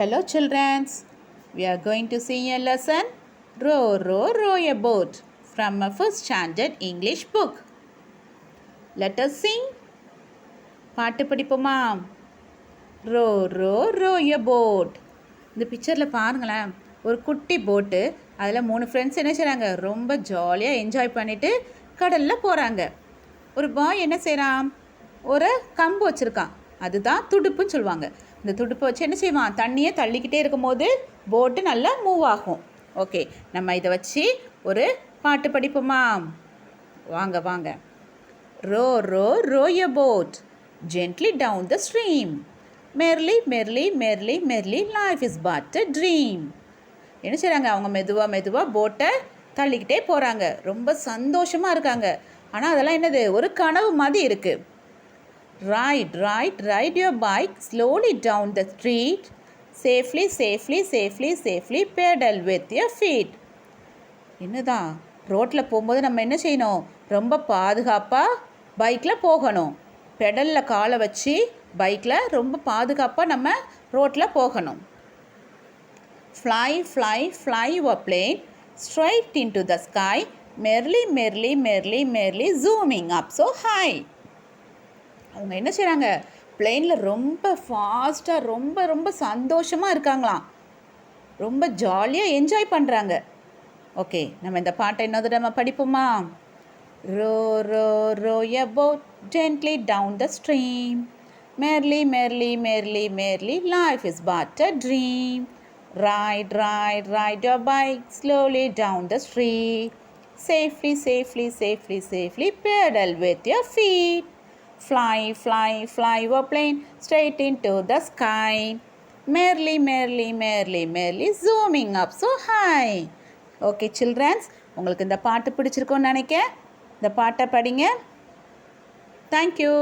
Hello children, we are going to sing a lesson Row, Row, Row a Boat from a first standard English book. Let us sing. பாட்டு படிப்போமா? Row, Row, Row a boat. இந்த பிக்சரில் பாருங்களேன், ஒரு குட்டி போட்டு, அதில் 3 friends என்ன செய்கிறாங்க, ரொம்ப ஜாலியாக என்ஜாய் பண்ணிவிட்டு கடலில் போகிறாங்க. ஒரு பாய் என்ன செய்கிறான், ஒரு கம்பு வச்சுருக்கான், அதுதான் துடுப்புன்னு சொல்லுவாங்க. இந்த துடுப்பை வச்சு என்ன செய்வான், தண்ணியை தள்ளிக்கிட்டே இருக்கும்போது போட்டு நல்லா மூவ் ஆகும். ஓகே, நம்ம இதை வச்சு ஒரு பாட்டு படிப்போமா? வாங்க வாங்க. Row row row a boat gently down the stream, merrily merrily merrily merrily life is but a dream. என்ன செய்கிறாங்க, அவங்க மெதுவாக போட்டை தள்ளிக்கிட்டே போகிறாங்க, ரொம்ப சந்தோஷமாக இருக்காங்க. ஆனால் அதெல்லாம் என்னது, ஒரு கனவு மாதிரி இருக்குது. Ride, ride, ride your bike slowly down the street. Safely, safely, safely, safely pedal with your feet. என்னதான் ரோட்டில் போகும்போது நம்ம என்ன செய்யணும், ரொம்ப பாதுகாப்பாக பைக்கில் போகணும். பெடலில் காலை வச்சு பைக்கில் ரொம்ப பாதுகாப்பாக நம்ம ரோட்டில் போகணும். Fly, fly, fly your plane straight into the sky. Merrily, merrily, merrily, merrily zooming up so high. அவங்க என்ன செய்கிறாங்க, பிளெயினில் ரொம்ப ஃபாஸ்ட்டாக ரொம்ப சந்தோஷமாக இருக்காங்களாம், ரொம்ப ஜாலியாக என்ஜாய் பண்ணுறாங்க. ஓகே, நம்ம இந்த பாட்டை இன்னொரு நம்ம படிப்போமா? Row row row a boat gently down the stream, merrily merrily merrily merrily life is but a dream. Ride ride ride your bike slowly down the street, safely safely safely safely pedal with your feet. Fly, fly, fly your plane straight into the sky. Merrily, merrily, merrily, merrily zooming up so high. Okay children, உங்களுக்கு இந்த பாட்டு பிடிச்சிருக்கும்னு நினைக்கிறேன். இந்த பாட்டை படிங்க. Thank you.